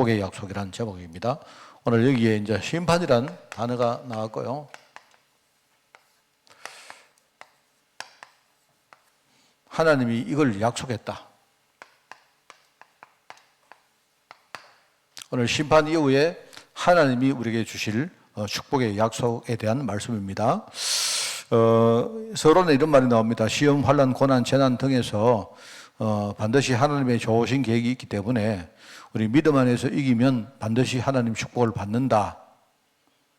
축복의 약속이라는 제목입니다. 오늘 여기에 이제 심판이란 단어가 나왔고요. 하나님이 이걸 약속했다. 오늘 심판 이후에 하나님이 우리에게 주실 축복의 약속에 대한 말씀입니다. 서론에 이런 말이 나옵니다. 시험, 환난, 고난, 재난 등에서 반드시 하나님의 좋으신 계획이 있기 때문에 우리 믿음 안에서 이기면 반드시 하나님 축복을 받는다.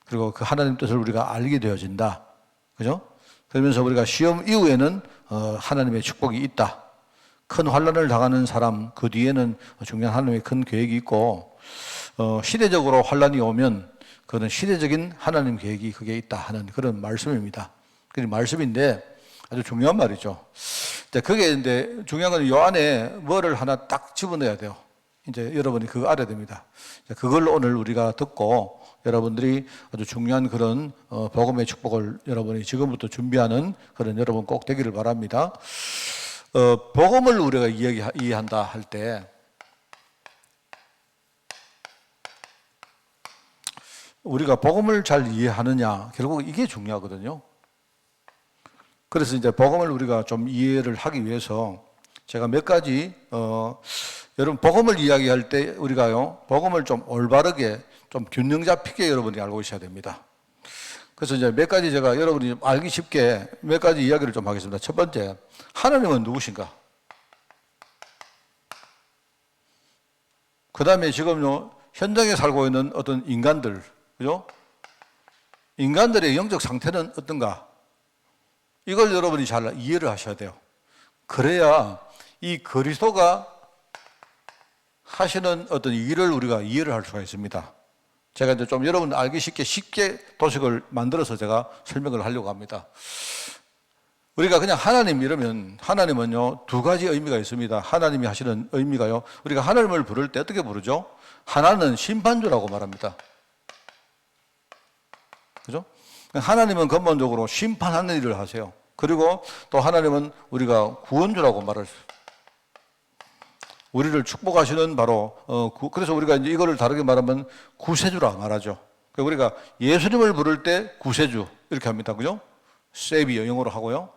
그리고 그 하나님 뜻을 우리가 알게 되어진다. 그죠? 그러면서 우리가 시험 이후에는 하나님의 축복이 있다. 큰 환난을 당하는 사람, 그 뒤에는 중요한 하나님의 큰 계획이 있고, 시대적으로 환난이 오면 그는 시대적인 하나님 계획이 그게 있다 하는 그런 말씀입니다. 그 말씀인데 아주 중요한 말이죠. 그게 이제 중요한 건 이 안에 뭐를 하나 딱 집어넣어야 돼요. 이제 여러분이 그거 알아야 됩니다. 그걸 오늘 우리가 듣고 여러분들이 아주 중요한 그런 복음의 축복을 여러분이 지금부터 준비하는 그런 여러분 꼭 되기를 바랍니다. 복음을 우리가 이해한다 할 때 우리가 복음을 잘 이해하느냐, 결국 이게 중요하거든요. 그래서 이제 복음을 우리가 좀 이해를 하기 위해서 제가 몇 가지 여러분 복음을 이야기할 때 우리가요 복음을 좀 올바르게 좀 균형 잡히게 여러분이 알고 있어야 됩니다. 그래서 이제 몇 가지 제가 여러분이 알기 쉽게 몇 가지 이야기를 좀 하겠습니다. 첫 번째, 하나님은 누구신가? 그 다음에 지금요 현장에 살고 있는 어떤 인간들, 그죠? 인간들의 영적 상태는 어떤가? 이걸 여러분이 잘 이해를 하셔야 돼요. 그래야 이 그리스도가 하시는 어떤 일을 우리가 이해를 할 수가 있습니다. 제가 이제 좀 여러분 알기 쉽게 도식을 만들어서 제가 설명을 하려고 합니다. 우리가 그냥 하나님 이러면 하나님은요 두 가지 의미가 있습니다. 하나님이 하시는 의미가요, 우리가 하나님을 부를 때 어떻게 부르죠? 하나는 심판주라고 말합니다. 그죠? 하나님은 근본적으로 심판하는 일을 하세요. 그리고 또 하나님은 우리가 구원주라고 말할 수, 우리를 축복하시는 바로 그래서 우리가 이제 이거를 다르게 말하면 구세주라 말하죠. 우리가 예수님을 부를 때 구세주 이렇게 합니다. 그죠? 세비어 영어로 하고요.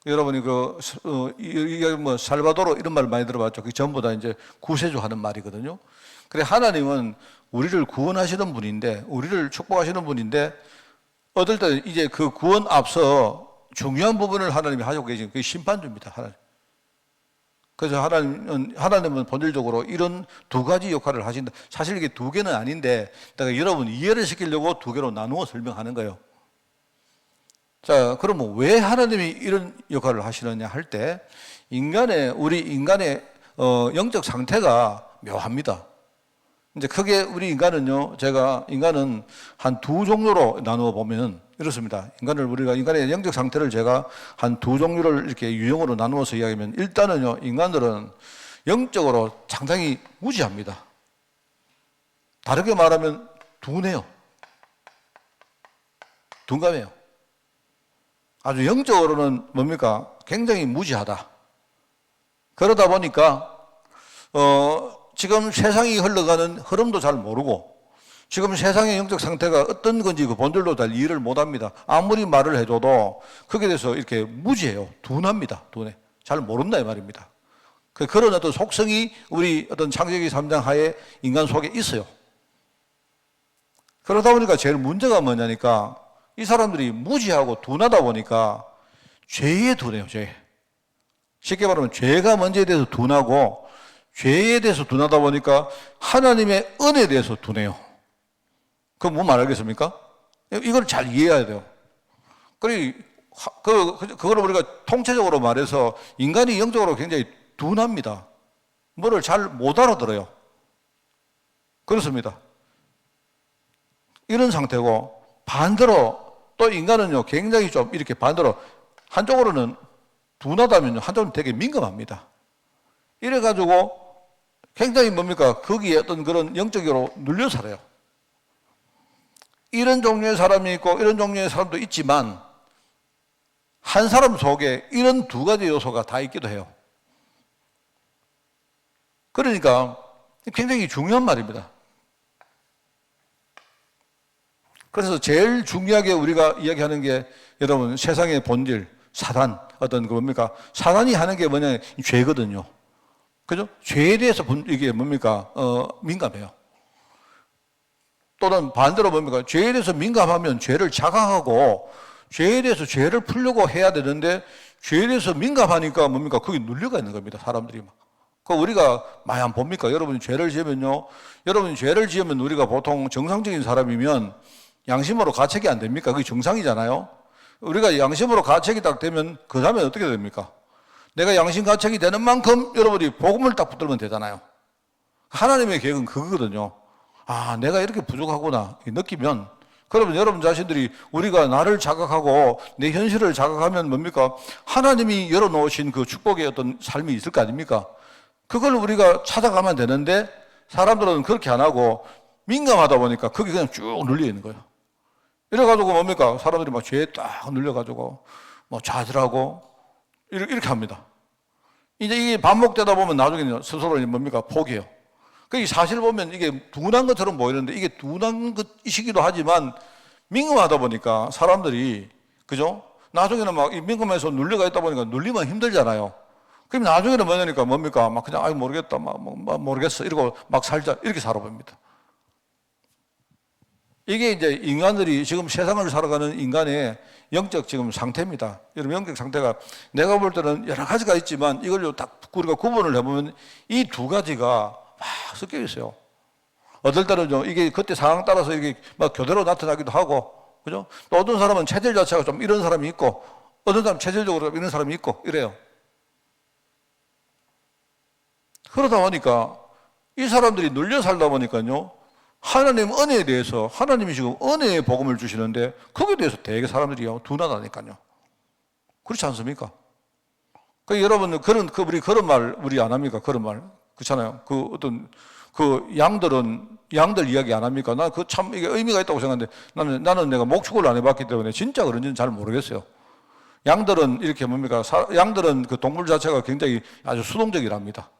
여러분이 이게 뭐 살바도로 이런 말 많이 들어봤죠. 그게 전부 다 이제 구세주 하는 말이거든요. 그래 하나님은 우리를 구원하시는 분인데, 우리를 축복하시는 분인데, 어떨 때 이제 그 구원 앞서 중요한 부분을 하나님이 하시고 계신 그게 심판주입니다. 하나님. 그래서 하나님은 본질적으로 이런 두 가지 역할을 하신다. 사실 이게 두 개는 아닌데 내가 여러분 이해를 시키려고 두 개로 나누어 설명하는 거예요. 자, 그러면 왜 하나님이 이런 역할을 하시느냐 할 때 우리 인간의 영적 상태가 묘합니다. 이제 크게 우리 인간은요, 인간은 한 두 종류로 나누어 보면 이렇습니다. 인간의 영적 상태를 제가 한 두 종류를 이렇게 유형으로 나누어서 이야기하면, 일단은요, 인간들은 영적으로 상당히 무지합니다. 다르게 말하면 둔해요. 둔감해요. 아주 영적으로는 뭡니까? 굉장히 무지하다. 그러다 보니까, 지금 세상이 흘러가는 흐름도 잘 모르고, 지금 세상의 영적 상태가 어떤 건지 그 본질도 잘 이해를 못 합니다. 아무리 말을 해줘도 거기에 대해서 이렇게 무지해요. 둔합니다. 둔해. 잘 모른다 이 말입니다. 그런 어떤 속성이 우리 어떤 창세기 3장 하에 인간 속에 있어요. 그러다 보니까 제일 문제가 뭐냐니까, 이 사람들이 무지하고 둔하다 보니까 죄에 둔해요. 죄. 쉽게 말하면 죄가 문제에 대해서 둔하고, 죄에 대해서 둔하다 보니까 하나님의 은혜에 대해서 둔해요. 그럼 뭐 말하겠습니까? 이걸 잘 이해해야 돼요. 그걸 우리가 통체적으로 말해서 인간이 영적으로 굉장히 둔합니다. 뭐를 잘 못 알아들어요. 그렇습니다. 이런 상태고, 반대로 또 인간은요 굉장히 좀 이렇게 반대로 한쪽으로는 둔하다면요 한쪽은 되게 민감합니다. 이래가지고 굉장히 뭡니까? 거기에 어떤 그런 영적으로 눌려 살아요. 이런 종류의 사람이 있고 이런 종류의 사람도 있지만 한 사람 속에 이런 두 가지 요소가 다 있기도 해요. 그러니까 굉장히 중요한 말입니다. 그래서 제일 중요하게 우리가 이야기하는 게 여러분 세상의 본질, 사단, 어떤 그 뭡니까? 사단이 하는 게 뭐냐? 죄거든요. 그죠? 죄에 대해서 이게 뭡니까? 민감해요. 또는 반대로 뭡니까? 죄에 대해서 민감하면 죄를 자각하고 죄에 대해서 죄를 풀려고 해야 되는데 죄에 대해서 민감하니까 뭡니까? 거기 눌려가 있는 겁니다. 사람들이 막. 그 우리가 많이 안 봅니까? 여러분이 죄를 지으면요. 여러분이 죄를 지으면 우리가 보통 정상적인 사람이면 양심으로 가책이 안 됩니까? 그게 정상이잖아요. 우리가 양심으로 가책이 딱 되면 그 다음에 어떻게 됩니까? 내가 양심 가책이 되는 만큼 여러분이 복음을 딱 붙들면 되잖아요. 하나님의 계획은 그거거든요. 아, 내가 이렇게 부족하구나 느끼면 그러면 여러분 자신들이 우리가 나를 자각하고 내 현실을 자각하면 뭡니까? 하나님이 열어놓으신 그 축복의 어떤 삶이 있을 거 아닙니까? 그걸 우리가 찾아가면 되는데 사람들은 그렇게 안 하고 민감하다 보니까 그게 그냥 쭉 눌려 있는 거예요. 이래가지고 뭡니까? 사람들이 막 죄에 딱 눌려가지고 뭐 좌절하고 이렇게 합니다. 이제 이게 반복되다 보면 나중에는 스스로 뭡니까? 포기해요. 그 사실 보면 이게 둔한 것처럼 보이는데 이게 둔한 것이기도 하지만 민감하다 보니까 사람들이 그죠? 나중에는 막 민감해서 눌려가 있다 보니까 눌리면 힘들잖아요. 그럼 나중에는 뭐냐니까 뭡니까? 막 그냥 아이 모르겠다, 막 모르겠어 이러고 막 살자 이렇게 살아봅니다. 이게 이제 인간들이 지금 세상을 살아가는 인간의 영적 지금 상태입니다. 여러분 영적 상태가 내가 볼 때는 여러 가지가 있지만 이걸 딱 우리가 구분을 해보면 이 두 가지가 막 섞여 있어요. 어떨 때는 이게 그때 상황 따라서 이게 막 교대로 나타나기도 하고, 그죠? 또 어떤 사람은 체질 자체가 좀 이런 사람이 있고, 어떤 사람은 체질적으로 이런 사람이 있고, 이래요. 그러다 보니까 이 사람들이 눌려 살다 보니까요, 하나님 은혜에 대해서 하나님이 지금 은혜의 복음을 주시는데 거기에 대해서 되게 사람들이 둔하다니까요. 그렇지 않습니까? 그 여러분 우리 그런 말 우리 안 합니까? 그런 말 그렇잖아요. 그 어떤 그 양들 이야기 안 합니까? 나 그 참 이게 의미가 있다고 생각하는데 나는 내가 목축을 안 해봤기 때문에 진짜 그런지는 잘 모르겠어요. 양들은 이렇게 뭡니까? 양들은 그 동물 자체가 굉장히 아주 수동적이랍니다.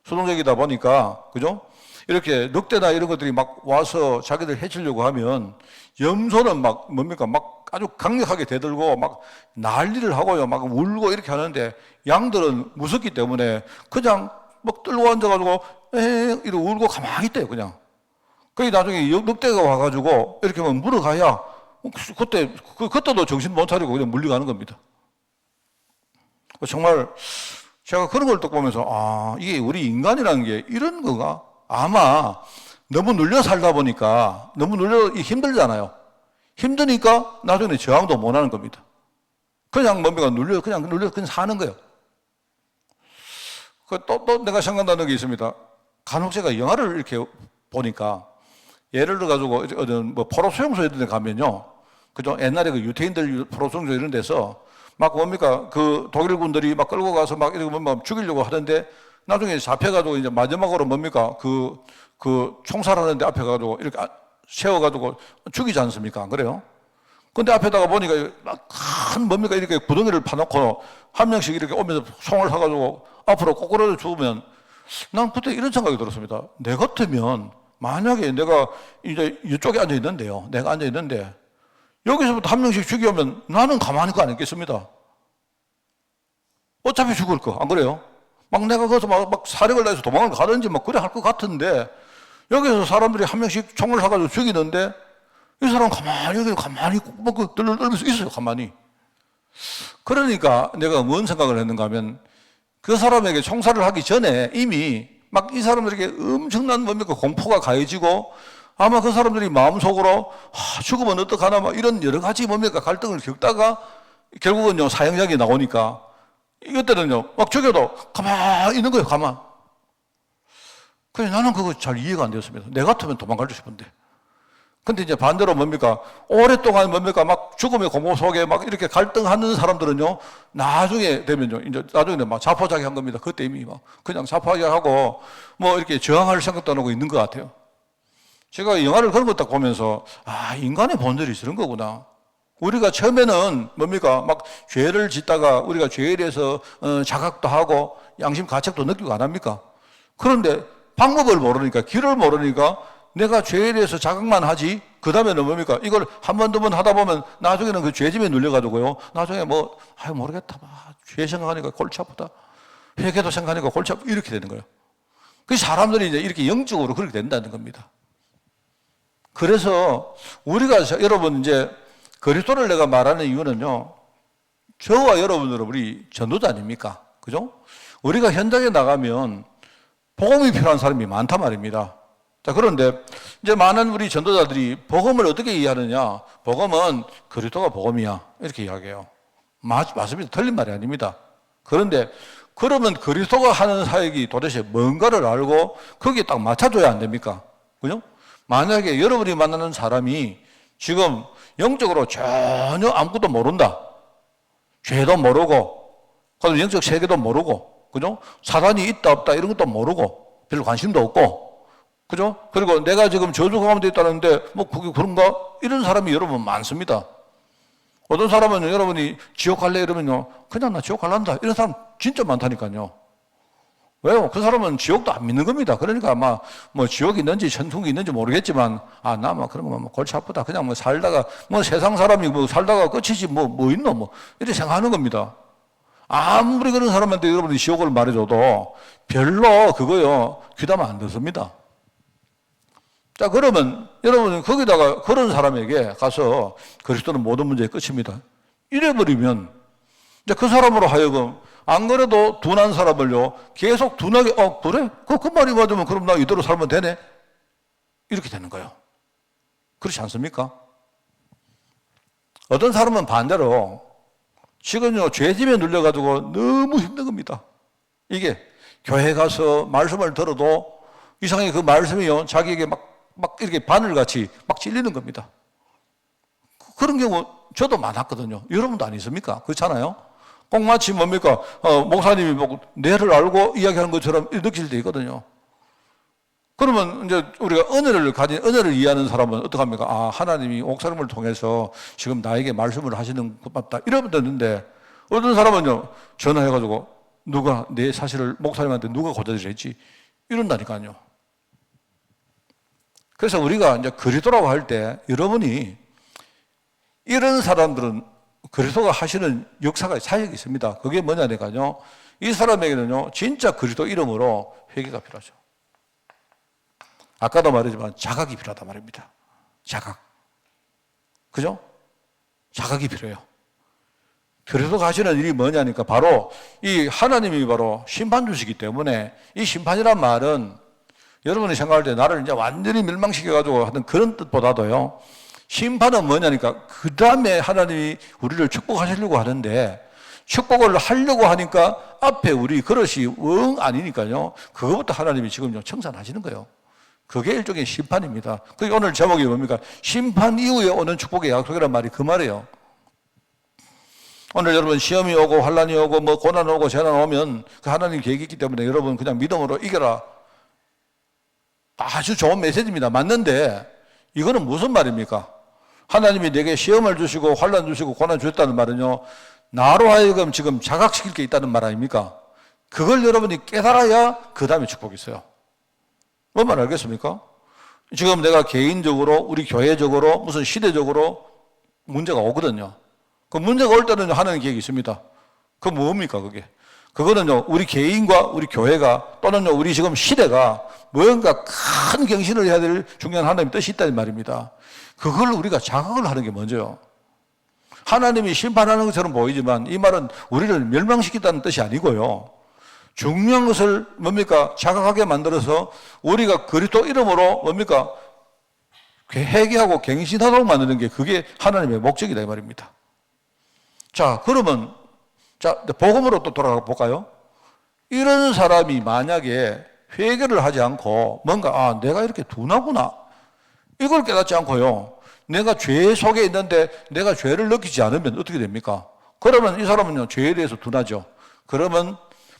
수동적이다 보니까 그죠? 이렇게 늑대나 이런 것들이 막 와서 자기들 해치려고 하면 염소는 막 뭡니까? 막 아주 강력하게 대들고 막 난리를 하고요. 막 울고 이렇게 하는데 양들은 무섭기 때문에 그냥 막 들고 앉아가지고 이렇게 울고 가만히 있대요. 그냥. 그게 나중에 늑대가 와가지고 이렇게 막 물어가야 그때도 정신 못 차리고 그냥 물려가는 겁니다. 정말 제가 그런 걸 딱 보면서 아, 이게 우리 인간이라는 게 이런 거가 아마 너무 눌려 살다 보니까 너무 눌려 힘들잖아요. 힘드니까 나중에 저항도 못 하는 겁니다. 그냥 뭡니까? 그냥 사는 거예요. 또 내가 생각나는 게 있습니다. 간혹 제가 영화를 이렇게 보니까 예를 들어가지고 어떤 뭐 포로 수용소 이런 데 가면요. 그죠? 옛날에 그 유태인들 포로 수용소 이런 데서 막 뭡니까? 그 독일 군들이 막 끌고 가서 막 이렇게 막 죽이려고 하던데 나중에 잡혀가지고 이제 마지막으로 뭡니까? 그 총살하는데 앞에 가지고 이렇게 세워가지고 죽이지 않습니까? 안 그래요? 근데 앞에다가 보니까 막 큰 뭡니까? 이렇게 구덩이를 파놓고 한 명씩 이렇게 오면서 총을 사가지고 앞으로 꼬꾸라져 죽으면 난 그때 이런 생각이 들었습니다. 내 같으면 만약에 내가 이제 이쪽에 앉아 있는데요. 내가 앉아 있는데 여기서부터 한 명씩 죽이면 나는 가만히 안 있겠습니다. 어차피 죽을 거. 안 그래요? 막 내가 거기서 막 사력을 다해서 도망을 가든지 막 그래 할 것 같은데 여기서 사람들이 한 명씩 총을 사가지고 죽이는데 이 사람 가만히 막 떨면서 있어요. 가만히. 그러니까 내가 뭔 생각을 했는가 하면 그 사람에게 총살을 하기 전에 이미 막 이 사람들에게 엄청난 뭡니까 공포가 가해지고 아마 그 사람들이 마음속으로 죽으면 어떡하나 막 이런 여러 가지 뭡니까 갈등을 겪다가 결국은요 사형약이 나오니까 이것들은요 막 죽여도 가만히 있는 거예요. 가만. 그래서 나는 그거 잘 이해가 안 되었습니다. 내 같으면 도망가고 싶은데. 근데 이제 반대로 뭡니까? 오랫동안 뭡니까? 막 죽음의 공포 속에 막 이렇게 갈등하는 사람들은요, 나중에 되면요, 이제 나중에 막 자포자기한 겁니다. 그때 이미 막 그냥 자포자기하고 뭐 이렇게 저항할 생각도 안 하고 있는 것 같아요. 제가 영화를 그런 거 딱 보면서, 아, 인간의 본질이 이런 거구나. 우리가 처음에는 뭡니까? 막 죄를 짓다가 우리가 죄에 대해서 자각도 하고 양심 가책도 느끼고 안 합니까? 그런데 방법을 모르니까, 길을 모르니까 내가 죄에 대해서 자각만 하지 그 다음에는 뭡니까? 이걸 한 번, 두 번 하다 보면 나중에는 그 죄짐에 눌려가지고요. 나중에 뭐, 모르겠다. 죄 생각하니까 골치 아프다. 회개도 생각하니까 골치 아프다. 이렇게 되는 거예요. 그 사람들이 이제 이렇게 영적으로 그렇게 된다는 겁니다. 그래서 우리가, 여러분 이제 그리스도를 내가 말하는 이유는요. 저와 여러분들은 우리 전도자 아닙니까? 그죠? 우리가 현장에 나가면 복음이 필요한 사람이 많단 말입니다. 자, 그런데 이제 많은 우리 전도자들이 복음을 어떻게 이해하느냐? 복음은 그리스도가 복음이야. 이렇게 이야기해요. 맞습니다. 틀린 말이 아닙니다. 그런데 그러면 그리스도가 하는 사역이 도대체 뭔가를 알고 거기에 딱 맞춰줘야 안 됩니까? 그죠? 만약에 여러분이 만나는 사람이 지금 영적으로 전혀 아무것도 모른다. 죄도 모르고, 그리고 영적 세계도 모르고, 그죠? 사단이 있다 없다 이런 것도 모르고, 별로 관심도 없고, 그죠? 그리고 내가 지금 저주 가운데 있다는데, 뭐, 그게 그런가? 이런 사람이 여러분 많습니다. 어떤 사람은 여러분이 지옥 갈래? 이러면요, 그냥 나 지옥 갈란다. 이런 사람 진짜 많다니까요. 왜요? 그 사람은 지옥도 안 믿는 겁니다. 그러니까 아마 뭐 지옥이 있는지 천국이 있는지 모르겠지만, 나 뭐 그런 거 뭐 골치 아프다. 그냥 뭐 살다가, 뭐 세상 사람이 뭐 살다가 끝이지 뭐 있노? 뭐, 이렇게 생각하는 겁니다. 아무리 그런 사람한테 여러분이 지옥을 말해줘도 별로 그거요, 귀담아 안 듣습니다. 자, 그러면 여러분은 거기다가 그런 사람에게 가서 그리스도는 모든 문제의 끝입니다. 이래버리면 이제 그 사람으로 하여금 안 그래도 둔한 사람을요, 계속 둔하게, 그래? 그 말이 맞으면 그럼 나 이대로 살면 되네? 이렇게 되는 거예요. 그렇지 않습니까? 어떤 사람은 반대로 지금요, 죄짐에 눌려가지고 너무 힘든 겁니다. 이게 교회 가서 말씀을 들어도 이상하게 그 말씀이요, 자기에게 막 이렇게 바늘같이 막 찔리는 겁니다. 그런 경우 저도 많았거든요. 여러분도 안 있습니까? 그렇잖아요? 꼭 마치 뭡니까? 목사님이 뭐 뇌를 알고 이야기하는 것처럼 느낄 때 있거든요. 그러면 이제 우리가 은혜를 이해하는 사람은 어떡합니까? 하나님이 목사님을 통해서 지금 나에게 말씀을 하시는 것 같다. 이러면 되는데 어떤 사람은요, 전화해가지고 내 사실을 목사님한테 누가 고자질했지? 이런다니까요. 그래서 우리가 이제 그리스도라고 할 때 여러분이 이런 사람들은 그리스도가 하시는 역사가 사역이 있습니다. 그게 뭐냐니까요. 이 사람에게는요, 진짜 그리스도 이름으로 회개가 필요하죠. 아까도 말했지만 자각이 필요하단 말입니다. 자각. 그죠? 자각이 필요해요. 그리스도가 하시는 일이 뭐냐니까 바로 이 하나님이 바로 심판 주시기 때문에 이 심판이란 말은 여러분이 생각할 때 나를 이제 완전히 멸망시켜가지고 하는 그런 뜻보다도요, 심판은 뭐냐니까 그 다음에 하나님이 우리를 축복하시려고 하는데 축복을 하려고 하니까 앞에 우리 그릇이 영 아니니까요, 그거부터 하나님이 지금 청산하시는 거예요. 그게 일종의 심판입니다. 그게 오늘 제목이 뭡니까? 심판 이후에 오는 축복의 약속이란 말이 그 말이에요. 오늘 여러분 시험이 오고 환란이 오고 뭐 고난 오고 재난 오면 그 하나님 계획이 있기 때문에 여러분 그냥 믿음으로 이겨라. 아주 좋은 메시지입니다. 맞는데 이거는 무슨 말입니까? 하나님이 내게 시험을 주시고 환란 주시고 고난 주셨다는 말은요, 나로 하여금 지금 자각시킬 게 있다는 말 아닙니까? 그걸 여러분이 깨달아야 그 다음에 축복이 있어요. 뭔 말 알겠습니까? 지금 내가 개인적으로 우리 교회적으로 무슨 시대적으로 문제가 오거든요. 그 문제가 올 때는 하나님 계획이 있습니다. 그 뭡니까 그게? 그거는요, 우리 개인과 우리 교회가 또는요, 우리 지금 시대가 뭔가 큰 경신을 해야 될 중요한 하나님의 뜻이 있다는 말입니다. 그걸 우리가 자각을 하는 게 먼저요. 하나님이 심판하는 것처럼 보이지만 이 말은 우리를 멸망시키다는 뜻이 아니고요. 중요한 것을 뭡니까? 자각하게 만들어서 우리가 그리스도 이름으로 뭡니까? 회개하고 갱신하도록 만드는 게 그게 하나님의 목적이다 이 말입니다. 자, 그러면 복음으로 또 돌아가 볼까요? 이런 사람이 만약에 회개를 하지 않고 뭔가 내가 이렇게 둔하구나 이걸 깨닫지 않고요, 내가 죄 속에 있는데 내가 죄를 느끼지 않으면 어떻게 됩니까? 그러면 이 사람은요, 죄에 대해서 둔하죠. 그러면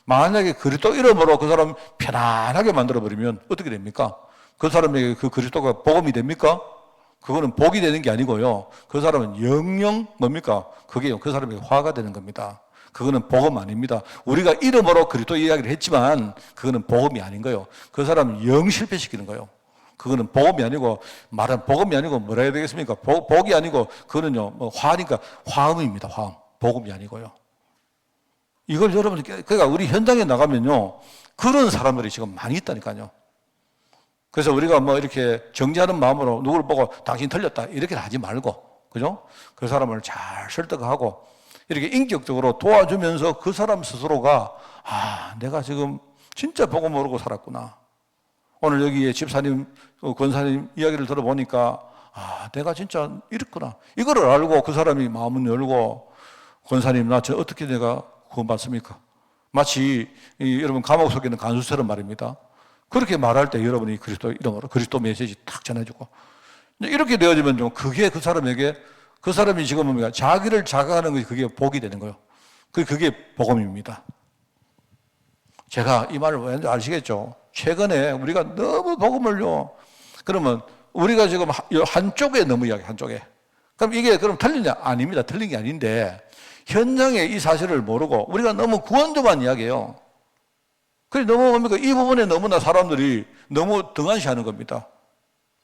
만약에 그리스도 이름으로 그 사람 편안하게 만들어버리면 어떻게 됩니까? 그 사람에게 그 그리스도가 복음이 됩니까? 그거는 복이 되는 게 아니고요, 그 사람은 영영 뭡니까? 그게 그 사람에게 화가 되는 겁니다. 그거는 복음 아닙니다. 우리가 이름으로 그리스도 이야기를 했지만 그거는 복음이 아닌 거예요. 그 사람은 영 실패시키는 거예요. 그거는 복음이 아니고, 말은 복음이 아니고 뭐라 해야 되겠습니까? 복이 아니고, 그거는요, 뭐 화니까 화음입니다. 화음. 복음이 아니고요. 이걸 여러분, 그러니까 우리 현장에 나가면요, 그런 사람들이 지금 많이 있다니까요. 그래서 우리가 뭐 이렇게 정지하는 마음으로 누구를 보고 당신 틀렸다 이렇게 하지 말고, 그죠? 그 사람을 잘 설득하고 이렇게 인격적으로 도와주면서 그 사람 스스로가 내가 지금 진짜 복음 모르고 살았구나. 오늘 여기에 집사님, 권사님 이야기를 들어보니까 내가 진짜 이랬구나. 이거를 알고 그 사람이 마음을 열고 권사님 나 저 어떻게 내가 구원받습니까? 마치 여러분 감옥 속에 있는 간수처럼 말입니다. 그렇게 말할 때 여러분이 그리스도 이름으로 그리스도 메시지 탁 전해주고 이렇게 되어지면 좀 그게 그 사람에게 그 사람이 지금 뭡니까? 자기를 자각하는 것이 그게 복이 되는 거예요. 그게 복음입니다. 제가 이 말을 왠지 아시겠죠? 최근에 우리가 너무 복음을요. 그러면 우리가 지금 한쪽에 너무 이야기 한쪽에. 그럼 이게 그럼 틀리냐? 아닙니다. 틀린 게 아닌데 현장에 이 사실을 모르고 우리가 너무 구원도만 이야기해요. 그래서 너무 뭡니까? 이 부분에 너무나 사람들이 너무 등한시하는 겁니다.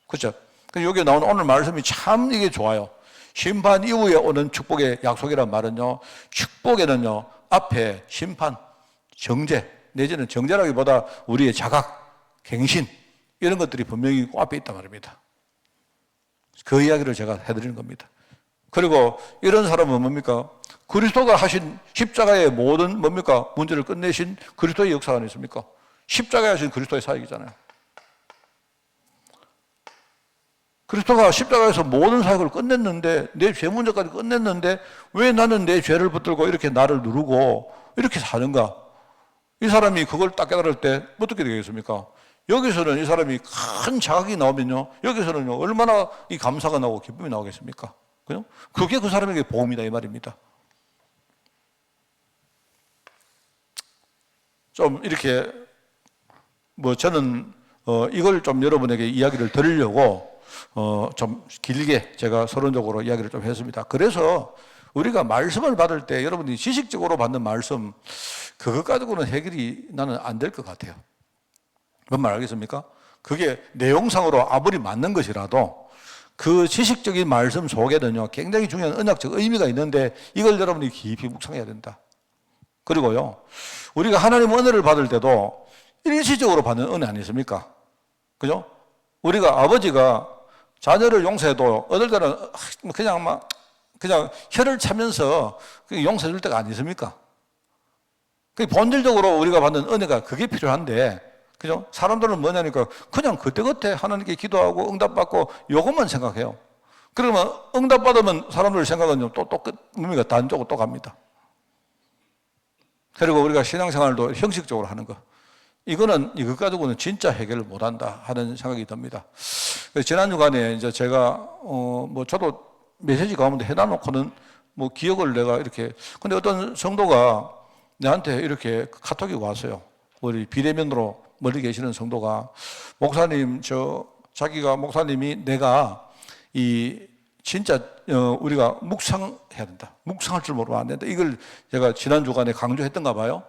그렇죠? 그래서 여기 나온 오늘 말씀이 참 이게 좋아요. 심판 이후에 오는 축복의 약속이란 말은요, 축복에는요, 앞에 심판, 정죄, 내지는 정죄라기보다 우리의 자각, 갱신, 이런 것들이 분명히 앞에 있단 말입니다. 그 이야기를 제가 해드리는 겁니다. 그리고 이런 사람은 뭡니까? 그리스도가 하신 십자가의 모든 뭡니까? 문제를 끝내신 그리스도의 역사가 아니십니까? 십자가에 하신 그리스도의 사역이잖아요. 그리스도가 십자가에서 모든 사역을 끝냈는데 내 죄 문제까지 끝냈는데 왜 나는 내 죄를 붙들고 이렇게 나를 누르고 이렇게 사는가? 이 사람이 그걸 딱 깨달을 때 어떻게 되겠습니까? 여기서는 이 사람이 큰 자각이 나오면요, 여기서는요 얼마나 이 감사가 나오고 기쁨이 나오겠습니까? 그죠? 그게 그 사람에게 복음이다 이 말입니다. 좀 이렇게 뭐 저는 이걸 좀 여러분에게 이야기를 드리려고 좀 길게 제가 서론적으로 이야기를 좀 했습니다. 그래서 우리가 말씀을 받을 때 여러분이 지식적으로 받는 말씀 그것 가지고는 해결이 나는 안 될 것 같아요. 뭔 말 알겠습니까? 그게 내용상으로 아무리 맞는 것이라도 그 지식적인 말씀 속에는요 굉장히 중요한 언약적 의미가 있는데 이걸 여러분이 깊이 묵상해야 된다. 그리고요 우리가 하나님 은혜를 받을 때도 일시적으로 받는 은혜 아니십니까? 그죠? 우리가 아버지가 자녀를 용서해도 어떨 때는 그냥 혀를 차면서 용서해 줄 때가 아니십니까? 본질적으로 우리가 받는 은혜가 그게 필요한데, 그죠? 사람들은 뭐냐니까 그냥 그때그때 하나님께 기도하고 응답받고 요것만 생각해요. 그러면 응답받으면 사람들 생각은 뭡니까? 다른 쪽으로 또 갑니다. 그리고 우리가 신앙생활도 형식적으로 하는 거. 이거는 이것 가지고는 진짜 해결을 못 한다 하는 생각이 듭니다. 지난 주간에 이제 제가 뭐 저도 메시지 가운데 해다 놓고는 뭐 기억을 내가 이렇게 근데 어떤 성도가 나한테 이렇게 카톡이 왔어요. 우리 비대면으로 멀리 계시는 성도가 목사님 자기가 목사님이 내가 이 진짜 우리가 묵상해야 된다. 묵상할 줄 모르면 안 된다. 이걸 제가 지난 주간에 강조했던가 봐요.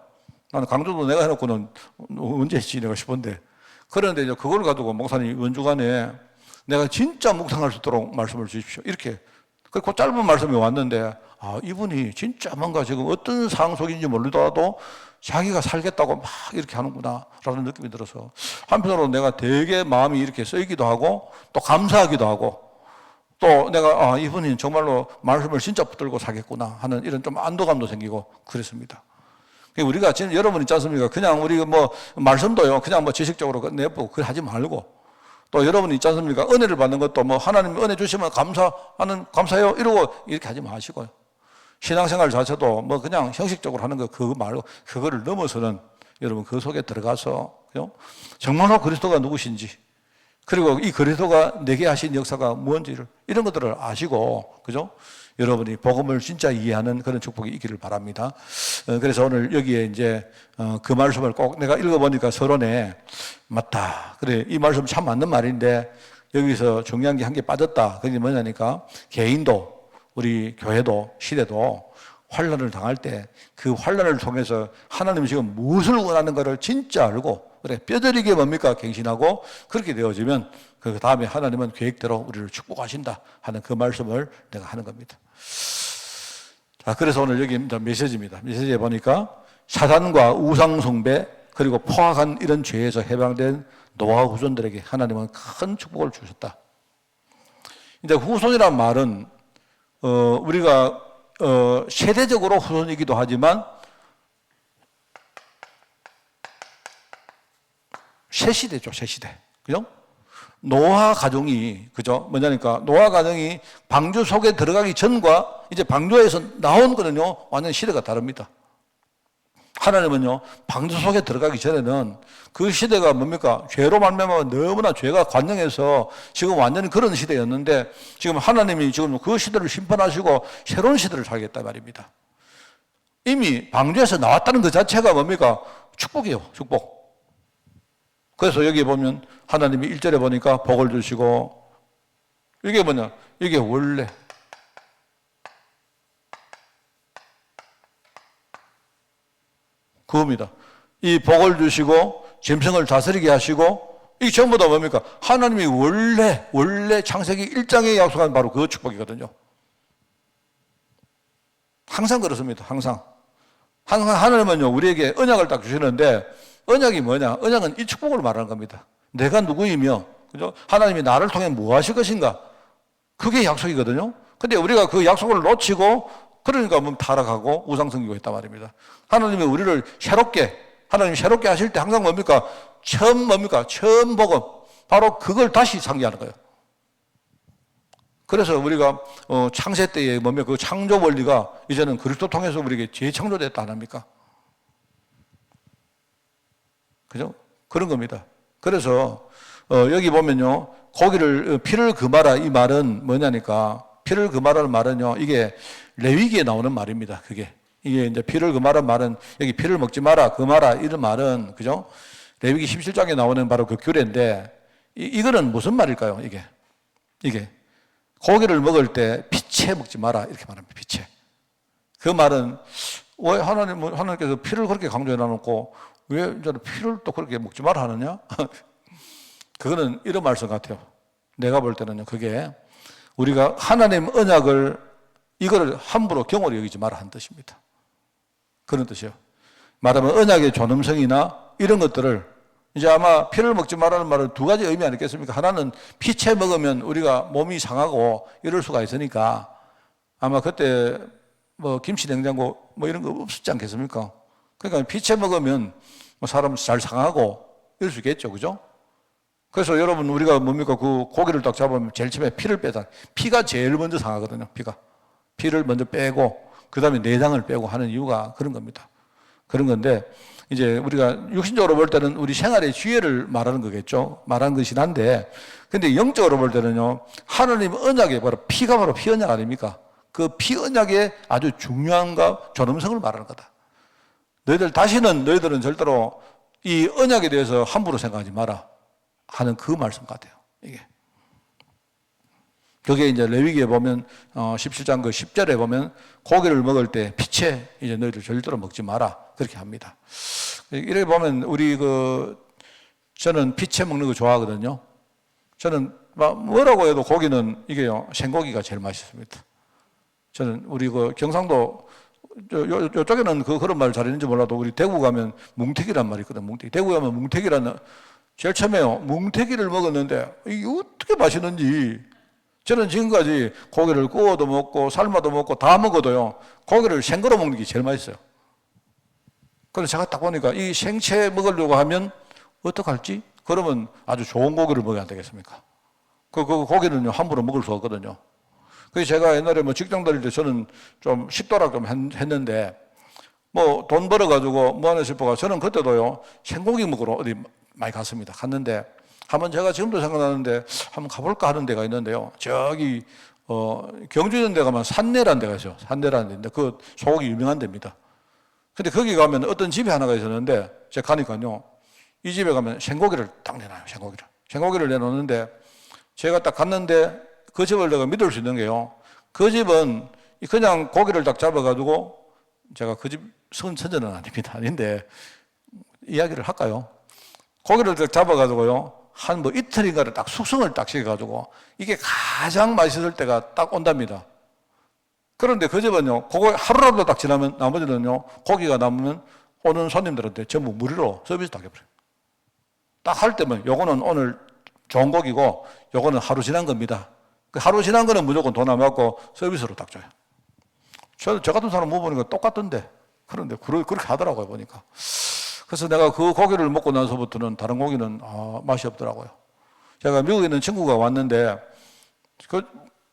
나는 강조도 내가 해놓고는 언제 했지 내가 싶은데 그런데 이제 그걸 가지고 목사님 이번 주간에 내가 진짜 묵상할 수 있도록 말씀을 주십시오. 이렇게 그 짧은 말씀이 왔는데 이분이 진짜 뭔가 지금 어떤 상황 속인지 모르더라도 자기가 살겠다고 막 이렇게 하는구나 라는 느낌이 들어서 한편으로 내가 되게 마음이 이렇게 쓰이기도 하고 또 감사하기도 하고 또 내가 이분이 정말로 말씀을 진짜 붙들고 사겠구나 하는 이런 좀 안도감도 생기고 그랬습니다. 우리가 지금 여러분 있지 않습니까? 그냥 우리 뭐 말씀도요 그냥 뭐 지식적으로 내보고 그걸 하지 말고 또 여러분 있지 않습니까? 은혜를 받는 것도 뭐 하나님 은혜 주시면 감사해요 이러고 이렇게 하지 마시고요. 신앙생활 자체도 뭐 그냥 형식적으로 하는 거 그거 말고 그거를 넘어서는 여러분 그 속에 들어가서 정말로 그리스도가 누구신지 그리고 이 그리스도가 내게 하신 역사가 무엇인지를 이런 것들을 아시고 그죠? 여러분이 복음을 진짜 이해하는 그런 축복이 있기를 바랍니다. 그래서 오늘 여기에 이제 그 말씀을 꼭 내가 읽어보니까 서론에 맞다. 그래 이 말씀 참 맞는 말인데 여기서 중요한 게 한 개 빠졌다. 그게 뭐냐니까 개인도 우리 교회도 시대도 환난을 당할 때 그 환난을 통해서 하나님이 지금 무엇을 원하는 것을 진짜 알고 그래, 뼈저리게 뭡니까? 갱신하고 그렇게 되어지면 그 다음에 하나님은 계획대로 우리를 축복하신다 하는 그 말씀을 내가 하는 겁니다. 자, 그래서 오늘 여기 메시지입니다. 메시지에 보니까 사단과 우상숭배 그리고 포악한 이런 죄에서 해방된 노아 후손들에게 하나님은 큰 축복을 주셨다. 이제 후손이란 말은 우리가 세대적으로 후손이기도 하지만 새 시대죠, 새 시대. 그죠? 노아 가정이, 그죠? 뭐냐니까, 노아 가정이 방주 속에 들어가기 전과 이제 방주에서 나온 거는요, 완전 시대가 다릅니다. 하나님은요, 방주 속에 들어가기 전에는 그 시대가 뭡니까? 죄로 말미암아 너무나 죄가 관영해서 지금 완전히 그런 시대였는데 지금 하나님이 지금 그 시대를 심판하시고 새로운 시대를 살겠다 말입니다. 이미 방주에서 나왔다는 그 자체가 뭡니까? 축복이에요, 축복. 그래서 여기 보면 하나님이 1절에 보니까 복을 주시고 이게 뭐냐? 이게 원래 그겁니다. 이 복을 주시고 짐승을 다스리게 하시고 이게 전부 다 뭡니까? 하나님이 원래 창세기 1장에 약속한 바로 그 축복이거든요. 항상 그렇습니다. 항상 하나님은요 우리에게 언약을 딱 주시는데 언약이 뭐냐? 언약은 이 축복을 말하는 겁니다. 내가 누구이며 그죠? 하나님이 나를 통해 뭐 하실 것인가? 그게 약속이거든요. 근데 우리가 그 약속을 놓치고 그러니까 뭐 타락하고 우상숭배가 있단 말입니다. 하나님이 우리를 하나님 새롭게 하실 때 항상 뭡니까? 처음 복음. 바로 그걸 다시 상기하는 거예요. 그래서 우리가 창세 때에 뭡니까? 그 창조 원리가 이제는 그리스도 통해서 우리에게 재창조됐다 안 합니까? 그죠? 그런 겁니다. 그래서 여기 보면요. 피를 금하라 이 말은 뭐냐니까 피를 금하라는 말은요. 이게 레위기에 나오는 말입니다. 이게 이제 피를 금하라는 말은 여기 피를 먹지 마라, 금하라 이런 말은 그죠? 레위기 17장에 나오는 바로 그 규례인데 이거는 무슨 말일까요? 이게 고기를 먹을 때 피채 먹지 마라 이렇게 말합니다. 피채. 그 말은 왜 하나님께서 피를 그렇게 강조해 놔놓고 왜 이제 피를 또 그렇게 먹지 마라 하느냐? 그거는 이런 말씀 같아요. 내가 볼 때는요. 그게 우리가 하나님 언약을 이거를 함부로 경홀히 여기지 마라 하는 뜻입니다. 그런 뜻이에요. 말하면 언약의 존엄성이나 이런 것들을 이제 아마 피를 먹지 말라는 말은 두 가지 의미 아니겠습니까? 하나는 피채 먹으면 우리가 몸이 상하고 이럴 수가 있으니까 아마 그때 뭐 김치 냉장고 뭐 이런 거 없었지 않겠습니까? 그러니까 피채 먹으면 뭐 사람 잘 상하고 이럴 수 있겠죠. 그죠? 그래서 여러분 우리가 뭡니까? 그 고기를 딱 잡으면 제일 처음에 피를 빼다. 피가 제일 먼저 상하거든요. 피를 먼저 빼고 그 다음에 내장을 빼고 하는 이유가 그런 겁니다. 그런 건데 이제 우리가 육신적으로 볼 때는 우리 생활의 지혜를 말하는 거겠죠. 말하는 것이긴 한데 근데 영적으로 볼 때는요. 하나님 언약의 피가 바로 피 언약 아닙니까? 그 피 언약의 아주 중요한가 존엄성을 말하는 거다. 너희들은 절대로 이 언약에 대해서 함부로 생각하지 마라 하는 그 말씀 같아요. 그게 이제 레위기에 보면 17장 그 10절에 보면 고기를 먹을 때 피채 이제 너희들 절대로 먹지 마라 그렇게 합니다. 이렇게 보면 저는 피채 먹는 거 좋아하거든요. 저는 뭐라고 해도 고기는 이게요 생고기가 제일 맛있습니다. 저는 우리 경상도 요쪽에는 그런 말 잘했는지 몰라도 우리 대구 가면 뭉태기란 말이 있거든. 대구 가면 뭉태기라는 제일 처음에요 뭉태기를 먹었는데 이게 어떻게 맛있는지. 저는 지금까지 고기를 구워도 먹고 삶아도 먹고 다 먹어도요 고기를 생거로 먹는 게 제일 맛있어요. 그래서 제가 딱 보니까 이 생채 먹으려고 하면 어떡할지? 그러면 아주 좋은 고기를 먹어야 되겠습니까? 그 고기는요 함부로 먹을 수 없거든요. 그래서 제가 옛날에 뭐 직장 다닐 때 저는 좀 식도락 좀 했는데 뭐 돈 벌어가지고 뭐 하나 싶어가 저는 그때도요 생고기 먹으러 어디 많이 갔습니다. 한번 제가 지금도 생각나는데 한번 가볼까 하는 데가 있는데요. 저기 경주 있는 데 가면 산내라는 데가 있어요. 산내라는 데인데 그 소고기 유명한 데입니다. 근데 거기 가면 어떤 집에 하나가 있었는데 제가 가니까요. 이 집에 가면 생고기를 딱 내놔요. 생고기를 내놓는데 제가 딱 갔는데 그 집을 내가 믿을 수 있는 게요. 그 집은 그냥 고기를 딱 잡아가지고 제가 그 집 선전은 아닙니다. 아닌데 이야기를 할까요? 고기를 딱 잡아가지고요. 한 뭐 이틀인가를 딱 숙성을 딱 시켜가지고 이게 가장 맛있을 때가 딱 온답니다. 그런데 그 집은요, 그거 하루라도 딱 지나면 나머지는요, 고기가 남으면 오는 손님들한테 전부 무료로 서비스 딱 해버려요. 딱 할 때면 요거는 오늘 좋은 고기고 요거는 하루 지난 겁니다. 그 하루 지난 거는 무조건 돈 안 받고 서비스로 딱 줘요. 저 같은 사람 먹어보니까 똑같던데. 그런데 그렇게 하더라고요, 보니까. 그래서 내가 그 고기를 먹고 나서부터는 다른 고기는 맛이 없더라고요. 제가 미국에 있는 친구가 왔는데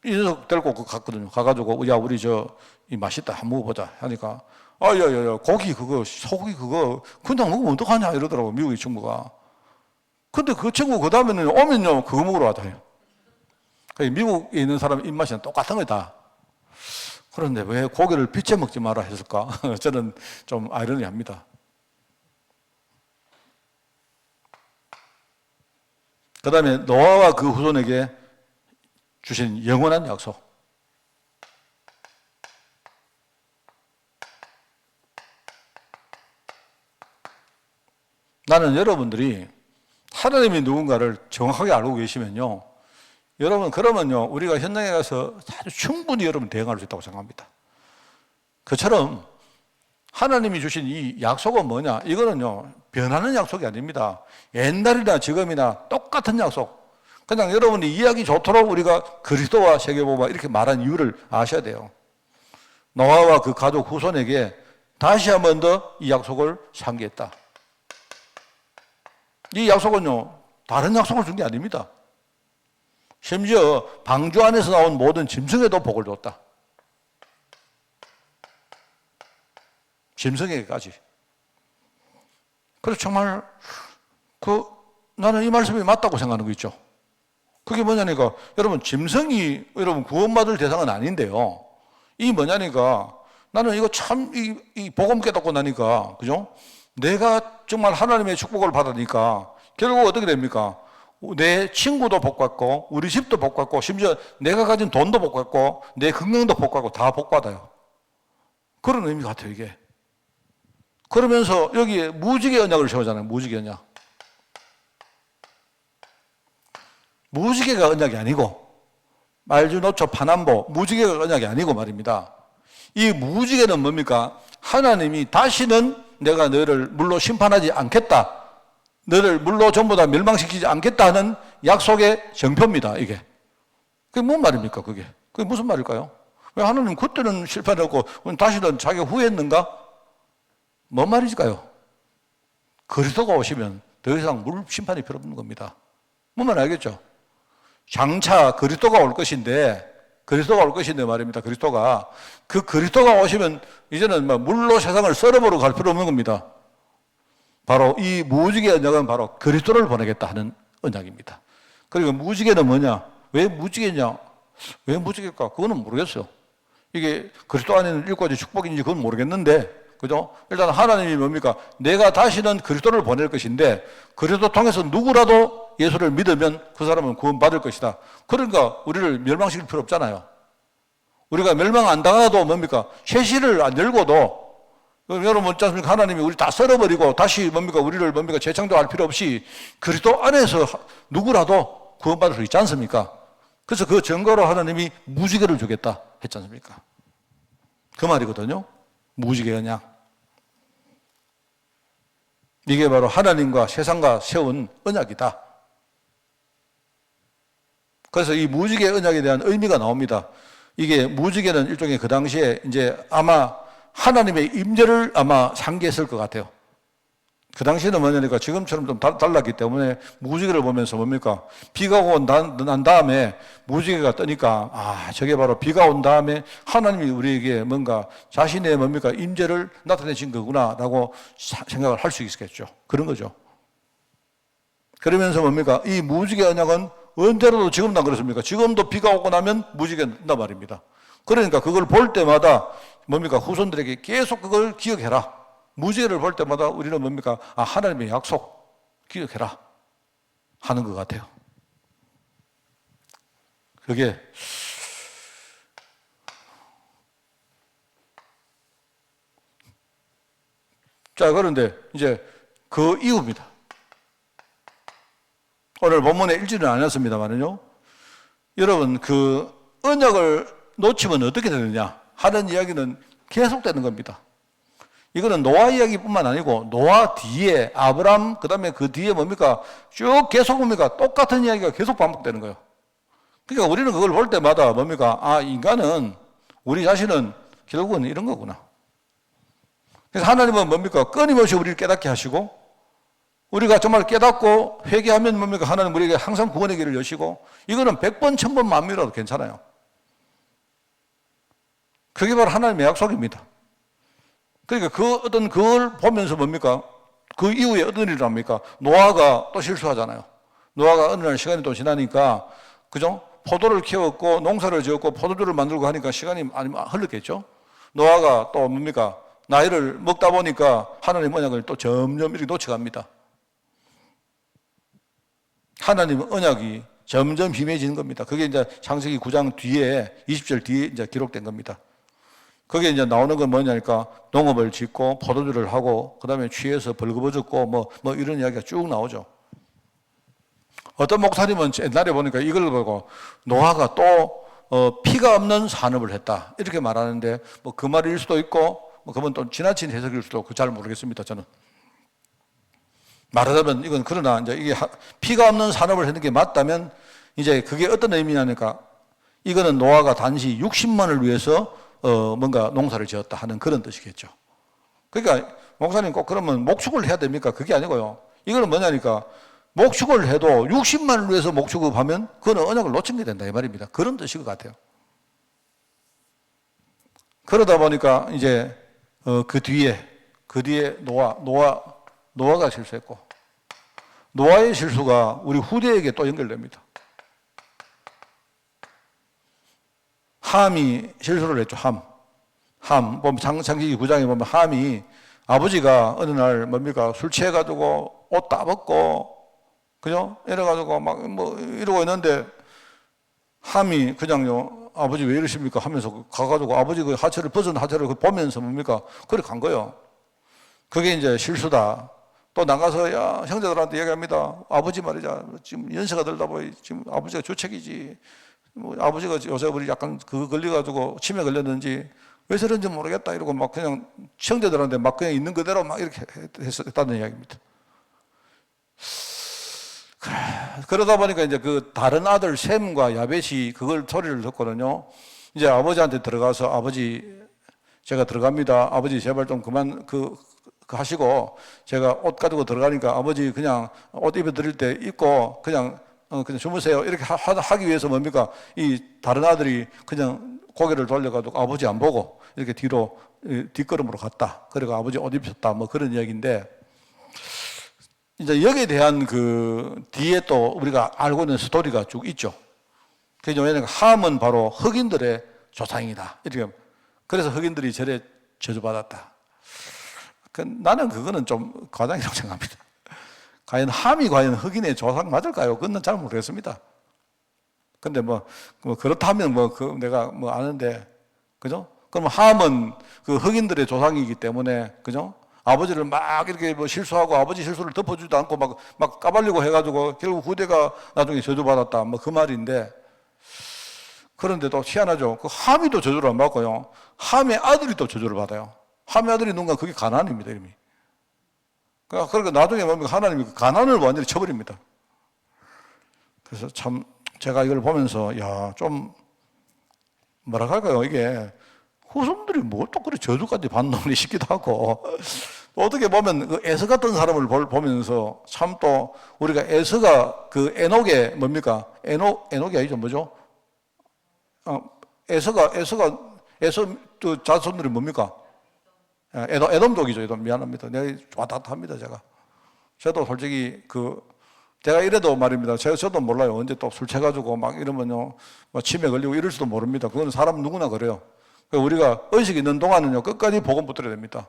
이 녀석 데리고 갔거든요. 가가지고 야 우리 이 맛있다 한번 먹어보자 하니까 야야야 고기 그거 소고기 그거 그냥 먹으면 어떡하냐 이러더라고 미국의 친구가. 근데 그 친구 그 다음에는 오면요 그거 먹으러 왔다요. 미국에 있는 사람 입맛이 똑같은 거다. 그런데 왜 고기를 비춰 먹지 마라 했을까? 저는 좀 아이러니합니다. 그 다음에 노아와 그 후손에게 주신 영원한 약속. 나는 여러분들이 하나님이 누군가를 정확하게 알고 계시면요. 여러분, 그러면요, 우리가 현장에 가서 아주 충분히 여러분 대응할 수 있다고 생각합니다. 그처럼 하나님이 주신 이 약속은 뭐냐? 이거는요, 변하는 약속이 아닙니다. 옛날이나 지금이나 똑같은 약속. 그냥 여러분이 이해하기 좋도록 우리가 그리스도와 세계보고가 이렇게 말한 이유를 아셔야 돼요. 노아와 그 가족 후손에게 다시 한 번 더 이 약속을 상기했다. 이 약속은요, 다른 약속을 준 게 아닙니다. 심지어 방주 안에서 나온 모든 짐승에도 복을 줬다. 짐승에게까지. 그래서 정말 나는 이 말씀이 맞다고 생각하는 거 있죠. 그게 뭐냐니까 여러분 짐승이 여러분 구원받을 대상은 아닌데요. 이 뭐냐니까 나는 이거 참 이 복음 깨닫고 나니까 그죠? 내가 정말 하나님의 축복을 받으니까 결국 어떻게 됩니까? 내 친구도 복 받고 우리 집도 복 받고 심지어 내가 가진 돈도 복 받고 내 건강도 복 받고 다 복 받아요. 그런 의미 같아요 이게. 그러면서 여기에 무지개 언약을 세우잖아요. 무지개 언약. 무지개가 언약이 아니고 말주노초 파남보 무지개가 언약이 아니고 말입니다. 이 무지개는 뭡니까? 하나님이 다시는 내가 너를 물로 심판하지 않겠다. 너를 물로 전부 다 멸망시키지 않겠다는 약속의 정표입니다. 이게. 그게 뭔 말입니까? 그게 무슨 말일까요? 왜 하나님 그때는 실패했고 다시는 자기가 후회했는가? 뭔 말일까요? 그리스도가 오시면 더 이상 물 심판이 필요 없는 겁니다. 뭔 말 알겠죠? 장차 그리스도가 올 것인데 말입니다. 그 그리스도가 오시면 이제는 물로 세상을 썰어보러 갈 필요 없는 겁니다. 바로 이 무지개 언약은 바로 그리스도를 보내겠다 하는 언약입니다. 그리고 무지개는 뭐냐? 왜 무지개냐? 왜 무지개일까? 그거는 모르겠어요. 이게 그리스도 안에는 일과지 축복인지 그건 모르겠는데, 그죠? 일단 하나님이 뭡니까? 내가 다시는 그리스도를 보낼 것인데, 그리스도 통해서 누구라도 예수를 믿으면 그 사람은 구원받을 것이다. 그러니까 우리를 멸망시킬 필요 없잖아요. 우리가 멸망 안 당하도 뭡니까? 세시를 안 열고도 여러분 어찌 않습니까? 하나님이 우리 다 썰어버리고 다시 우리를 재창조할 필요 없이 그리스도 안에서 누구라도 구원받을 수 있지 않습니까? 그래서 그 증거로 하나님이 무지개를 주겠다 했지 않습니까? 그 말이거든요. 무지개 언약. 이게 바로 하나님과 세상과 세운 언약이다. 그래서 이 무지개 언약에 대한 의미가 나옵니다. 이게 무지개는 일종의 그 당시에 이제 아마 하나님의 임재를 아마 상기했을 것 같아요. 그 당시에는 뭐냐니까 지금처럼 좀 달랐기 때문에 무지개를 보면서 뭡니까? 비가 오고 난 다음에 무지개가 뜨니까 저게 바로 비가 온 다음에 하나님이 우리에게 뭔가 자신의 임재를 나타내신 거구나라고 생각을 할 수 있겠죠. 그런 거죠. 그러면서 이 무지개 언약은 언제라도 지금도 안 그렇습니까? 지금도 비가 오고 나면 무지개가 뜬단 말입니다. 그러니까 그걸 볼 때마다 후손들에게 계속 그걸 기억해라. 무지개를 볼 때마다 우리는 하나님의 약속 기억해라 하는 것 같아요. 그게 자, 그런데 이제 그 이후입니다. 오늘 본문에 읽지는 않았습니다만요. 여러분, 그 언약을 놓치면 어떻게 되느냐 하는 이야기는 계속되는 겁니다. 이거는 노아 이야기뿐만 아니고 노아 뒤에 아브람, 그다음에 그 뒤에 뭡니까? 쭉 계속 뭡니까? 똑같은 이야기가 계속 반복되는 거예요. 그러니까 우리는 그걸 볼 때마다 뭡니까? 아, 인간은, 우리 자신은 결국은 이런 거구나. 그래서 하나님은 뭡니까? 끊임없이 우리를 깨닫게 하시고, 우리가 정말 깨닫고 회개하면 뭡니까? 하나님 우리에게 항상 구원의 길을 여시고, 이거는 100번, 1000번, 만미라도 괜찮아요. 그게 바로 하나님의 약속입니다. 그러니까 그걸 보면서 뭡니까? 그 이후에 어떤 일을 합니까? 노아가 또 실수하잖아요. 노아가 어느 날 시간이 또 지나니까, 그죠? 포도를 키웠고, 농사를 지었고, 포도주를 만들고 하니까 시간이 많이 흘렀겠죠? 노아가 또 뭡니까? 나이를 먹다 보니까 하나님 언약을 또 점점 이렇게 놓쳐갑니다. 하나님 언약이 점점 희미해지는 겁니다. 그게 이제 창세기 9장 뒤에, 20절 뒤에 이제 기록된 겁니다. 거기에 이제 나오는 건 뭐냐니까 농업을 짓고 포도주를 하고 그다음에 취해서 벌거벗었고 뭐 이런 이야기가 쭉 나오죠. 어떤 목사님은 옛날에 보니까 이걸 보고 노아가 또 피가 없는 산업을 했다 이렇게 말하는데 뭐 그 말일 수도 있고 뭐 그건 또 지나친 해석일 수도 있고 잘 모르겠습니다. 저는 말하자면 이건 그러나 이제 이게 피가 없는 산업을 했는 게 맞다면 이제 그게 어떤 의미냐니까 이거는 노아가 단지 60만을 위해서 뭔가 농사를 지었다 하는 그런 뜻이겠죠. 그러니까 목사님 꼭 그러면 목축을 해야 됩니까? 그게 아니고요. 이거는 뭐냐니까 목축을 해도 60만을 위해서 목축을 하면 그거는 언약을 놓친 게 된다 이 말입니다. 그런 뜻인 것 같아요. 그러다 보니까 이제 그 뒤에 노아가 실수했고 노아의 실수가 우리 후대에게 또 연결됩니다. 함이 실수를 했죠. 함. 보면 창세기 9장에 보면 함이 아버지가 어느 날 뭡니까? 술 취해가지고 옷 다 벗고, 그죠? 이래가지고 막 뭐 이러고 있는데 함이 그냥요, 아버지 왜 이러십니까? 하면서 가가지고 아버지 그 하체를 벗은 하체를 보면서 뭡니까? 그래 간 거예요. 그게 이제 실수다. 또 나가서 야, 형제들한테 얘기합니다. 아버지 말이자 지금 연세가 들다 보니 지금 아버지가 주책이지. 뭐 아버지가 요새 우리 약간 그거 걸려가지고 치매 걸렸는지 왜 저런지 모르겠다 이러고 막 그냥 형제들한테 막 그냥 있는 그대로 막 이렇게 했다는 이야기입니다. 그러다 보니까 이제 그 다른 아들 셈과 야벳이 그걸 소리를 듣거든요. 이제 아버지한테 들어가서 아버지 제가 들어갑니다. 아버지 제발 좀 그만 그 하시고 제가 옷 가지고 들어가니까 아버지 그냥 옷 입어 드릴 때 입고 그냥 주무세요. 이렇게 하기 위해서 뭡니까? 이 다른 아들이 그냥 고개를 돌려가지고 아버지 안 보고 이렇게 뒤로 뒷걸음으로 갔다. 그리고 아버지 옷 입혔다. 뭐 그런 이야기인데 이제 여기에 대한 그 뒤에 또 우리가 알고 있는 스토리가 쭉 있죠. 그게 왜냐면 함은 바로 흑인들의 조상이다. 이렇게 그래서 흑인들이 절에 저주받았다. 나는 그거는 좀 과장이라고 생각합니다. 과연 함이 과연 흑인의 조상 맞을까요? 그건 잘 모르겠습니다. 근데 뭐 그렇다면 내가 아는데, 그죠? 그럼 함은 그 흑인들의 조상이기 때문에, 그죠? 아버지를 막 이렇게 실수하고 아버지 실수를 덮어주지도 않고 막 까발리고 해가지고 결국 후대가 나중에 저주받았다. 그 말인데, 그런데 또 희한하죠. 그 함이 또 저주를 안 받고요. 함의 아들이 또 저주를 받아요. 함의 아들이 누군가 그게 가나안입니다, 이름이. 그러니까 나중에 보면 하나님이 가나안을 완전히 쳐버립니다. 그래서 참 제가 이걸 보면서 좀 뭐라 할까요? 이게 후손들이 뭘 또 그래 저주까지 받노니 싶기도 하고 어떻게 보면 그 에서 같은 사람을 보면서 참 또 우리가 에서가 그 에녹의 뭡니까? 에녹이 아니죠, 뭐죠? 에서 그 자손들이 뭡니까? 에돔족이죠, 에돔. 미안합니다. 내가 왔다 갔다 합니다, 제가. 저도 솔직히 제가 이래도 말입니다. 저도 몰라요. 언제 또 술 취해가지고 막 이러면요, 치매 걸리고 이럴 수도 모릅니다. 그건 사람 누구나 그래요. 우리가 의식이 있는 동안은요, 끝까지 복음 붙들어야 됩니다.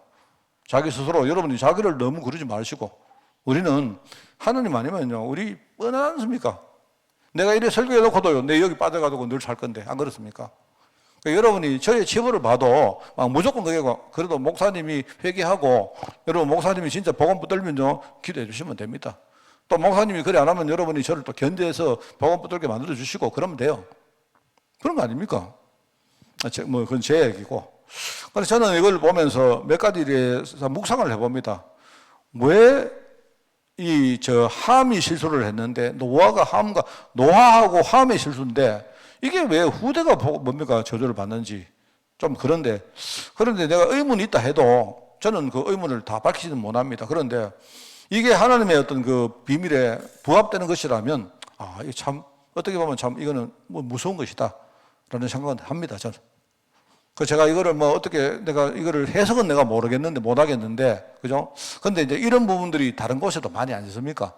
자기 스스로, 여러분이 자기를 너무 그러지 마시고, 우리는 하나님 아니면요, 우리 뻔하지 않습니까? 내가 이래 설교해놓고도요, 내 여기 빠져가지고 늘 살 건데, 안 그렇습니까? 여러분이 저의 치부를 봐도 무조건 그래도 목사님이 회개하고 여러분 목사님이 진짜 복음 붙들면요 기도해 주시면 됩니다. 또 목사님이 그래 안 하면 여러분이 저를 또 견제해서 복음 붙들게 만들어 주시고 그러면 돼요. 그런 거 아닙니까? 뭐 그건 제 얘기고. 그래서 저는 이걸 보면서 몇 가지에 대해서 묵상을 해봅니다. 왜 함이 실수를 했는데 노아하고 함의 실수인데 이게 왜 후대가 뭡니까 저주를 받는지 좀 그런데 내가 의문이 있다 해도 저는 그 의문을 다 밝히지는 못합니다. 그런데 이게 하나님의 어떤 그 비밀에 부합되는 것이라면 이게 참 어떻게 보면 참 이거는 뭐 무서운 것이다 라는 생각은 합니다. 저는. 그 제가 이거를 뭐 어떻게 내가 이거를 해석은 내가 모르겠는데 못하겠는데 그죠? 근데 이제 이런 부분들이 다른 곳에도 많이 안 있습니까?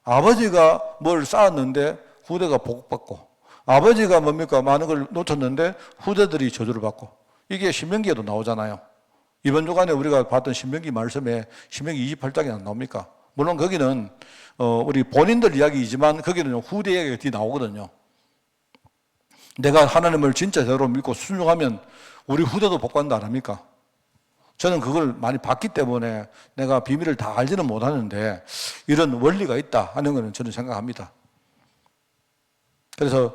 아버지가 뭘 쌓았는데 후대가 복받고 아버지가 뭡니까 많은 걸 놓쳤는데 후대들이 저주를 받고 이게 신명기에도 나오잖아요. 이번 주간에 우리가 봤던 신명기 말씀에 신명기 28장에 안 나옵니까? 물론 거기는 우리 본인들 이야기이지만 거기는 후대 이야기가 뒤 나오거든요. 내가 하나님을 진짜 제대로 믿고 순종하면 우리 후대도 복받는다 안 합니까? 저는 그걸 많이 봤기 때문에 내가 비밀을 다 알지는 못하는데 이런 원리가 있다 하는 것은 저는 생각합니다. 그래서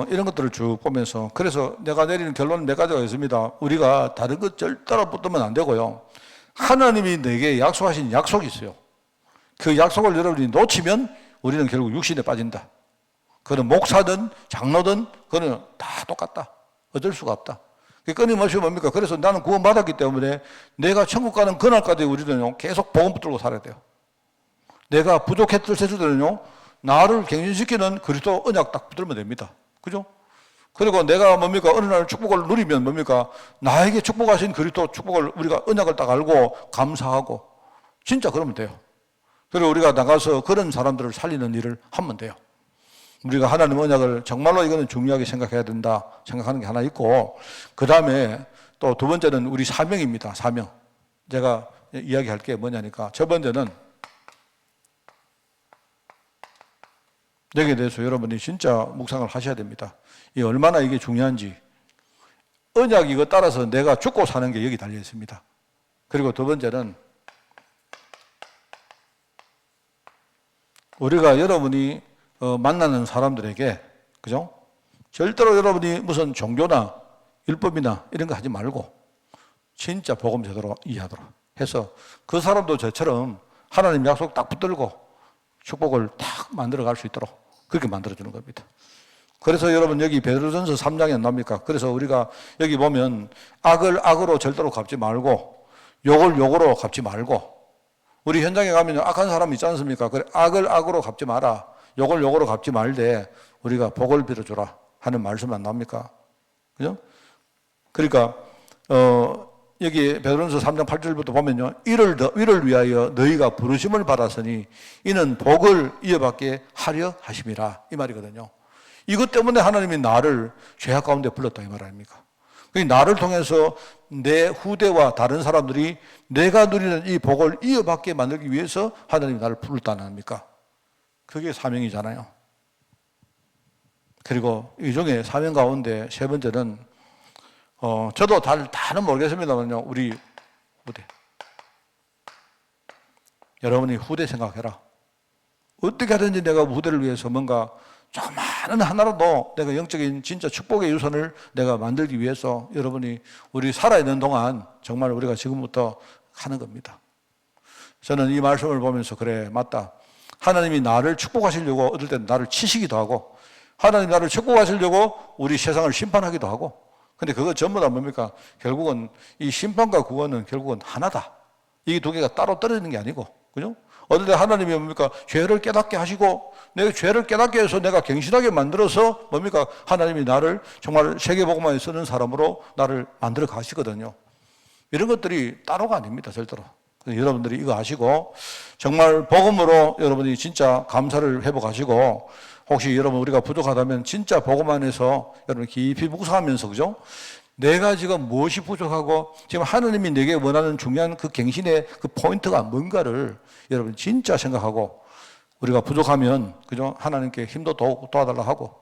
이런 것들을 쭉 보면서 그래서 내가 내리는 결론은 몇 가지가 있습니다. 우리가 다른 것 절대로 붙들면 안 되고요. 하나님이 내게 약속하신 약속이 있어요. 그 약속을 여러분이 놓치면 우리는 결국 육신에 빠진다. 그는 목사든 장로든 그는 다 똑같다. 어쩔 수가 없다. 끊임없이 뭡니까? 그래서 나는 구원받았기 때문에 내가 천국 가는 그날까지 우리는 계속 복음 붙들고 살아야 돼요. 내가 부족했을 때는요, 나를 갱신시키는 그리스도 언약 딱 붙들면 됩니다. 그죠? 그리고 내가 뭡니까? 어느 날 축복을 누리면 뭡니까? 나에게 축복하신 그리스도 축복을 우리가 언약을 딱 알고 감사하고 진짜 그러면 돼요. 그리고 우리가 나가서 그런 사람들을 살리는 일을 하면 돼요. 우리가 하나님 언약을 정말로 이거는 중요하게 생각해야 된다 생각하는 게 하나 있고 그 다음에 또 두 번째는 우리 사명입니다. 사명. 제가 이야기할 게 뭐냐니까 첫 번째는 여기에 대해서 여러분이 진짜 묵상을 하셔야 됩니다. 이 얼마나 이게 중요한지 언약 이거 따라서 내가 죽고 사는 게 여기 달려 있습니다. 그리고 두 번째는 우리가 여러분이 만나는 사람들에게 그죠? 절대로 여러분이 무슨 종교나 율법이나 이런 거 하지 말고 진짜 복음 제대로 이해하도록 해서 그 사람도 저처럼 하나님 약속 딱 붙들고 축복을 딱 만들어 갈 수 있도록 그렇게 만들어주는 겁니다. 그래서 여러분 여기 베드로전서 3장에 안 나옵니까? 그래서 우리가 여기 보면 악을 악으로 절대로 갚지 말고 욕을 욕으로 갚지 말고 우리 현장에 가면 악한 사람 있지 않습니까? 그래 악을 악으로 갚지 마라. 욕을 욕으로 갚지 말되 우리가 복을 빌어주라 하는 말씀 안 나옵니까? 그죠? 그러니까 여기 베드로전서 3장 8절부터 보면요. 이를 위하여 너희가 부르심을 받았으니 이는 복을 이어받게 하려 하심이라 이 말이거든요. 이것 때문에 하나님이 나를 죄악 가운데 불렀다 이 말 아닙니까? 나를 통해서 내 후대와 다른 사람들이 내가 누리는 이 복을 이어받게 만들기 위해서 하나님이 나를 불렀다 안 합니까? 그게 사명이잖아요. 그리고 이 중에 사명 가운데 세 번째는 저도 다는 모르겠습니다만요. 우리 후대. 여러분이 후대 생각해라. 어떻게 하든지 내가 후대를 위해서 뭔가 조그마한 하나라도 내가 영적인 진짜 축복의 유산을 내가 만들기 위해서 여러분이 우리 살아있는 동안 정말 우리가 지금부터 하는 겁니다. 저는 이 말씀을 보면서 그래 맞다. 하나님이 나를 축복하시려고 어떨 때는 나를 치시기도 하고 하나님 나를 축복하시려고 우리 세상을 심판하기도 하고 근데 그거 전부 다 뭡니까? 결국은 이 심판과 구원은 결국은 하나다. 이 두 개가 따로 떨어지는 게 아니고 그죠? 어떨 때 하나님이 뭡니까? 죄를 깨닫게 하시고 내가 죄를 깨닫게 해서 내가 갱신하게 만들어서 뭡니까? 하나님이 나를 정말 세계복음화에 쓰는 사람으로 나를 만들어 가시거든요. 이런 것들이 따로가 아닙니다. 절대로. 여러분들이 이거 아시고 정말 복음으로 여러분이 진짜 감사를 회복하시고 혹시 여러분 우리가 부족하다면 진짜 복음 안에서 여러분 깊이 묵상하면서 그죠? 내가 지금 무엇이 부족하고 지금 하나님이 내게 원하는 중요한 그 갱신의 그 포인트가 뭔가를 여러분 진짜 생각하고 우리가 부족하면 그죠? 하나님께 힘도 도와달라 하고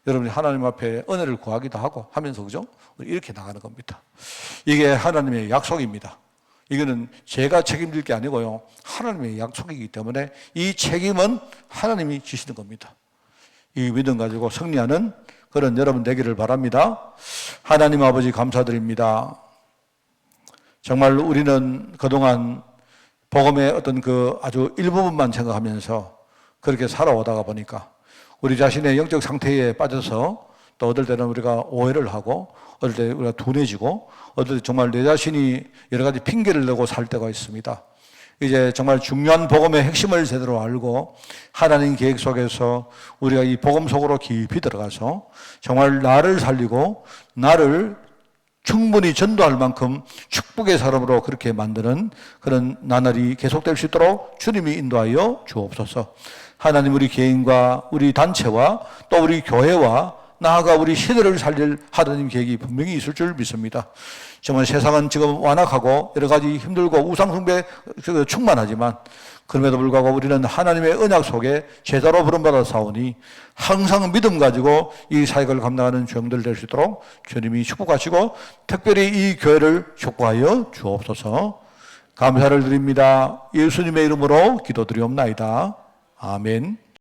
여러분이 하나님 앞에 은혜를 구하기도 하고 하면서 그죠? 이렇게 나가는 겁니다. 이게 하나님의 약속입니다. 이거는 제가 책임질 게 아니고요. 하나님의 약속이기 때문에 이 책임은 하나님이 지시는 겁니다. 이 믿음 가지고 승리하는 그런 여러분 되기를 바랍니다. 하나님 아버지 감사드립니다. 정말 우리는 그동안 복음의 어떤 그 아주 일부분만 생각하면서 그렇게 살아오다가 보니까 우리 자신의 영적 상태에 빠져서 또 어떨 때는 우리가 오해를 하고 어떨 때 우리가 둔해지고 어떨 때 정말 내 자신이 여러 가지 핑계를 내고 살 때가 있습니다. 이제 정말 중요한 복음의 핵심을 제대로 알고 하나님 계획 속에서 우리가 이 복음 속으로 깊이 들어가서 정말 나를 살리고 나를 충분히 전도할 만큼 축복의 사람으로 그렇게 만드는 그런 나날이 계속될 수 있도록 주님이 인도하여 주옵소서. 하나님 우리 개인과 우리 단체와 또 우리 교회와 나아가 우리 시대를 살릴 하나님 계획이 분명히 있을 줄 믿습니다. 정말 세상은 지금 완악하고 여러 가지 힘들고 우상숭배 충만하지만 그럼에도 불구하고 우리는 하나님의 언약 속에 제자로 부름받아 사오니 항상 믿음 가지고 이 사역을 감당하는 주영들 될 수 있도록 주님이 축복하시고 특별히 이 교회를 축복하여 주옵소서. 감사를 드립니다. 예수님의 이름으로 기도드리옵나이다. 아멘.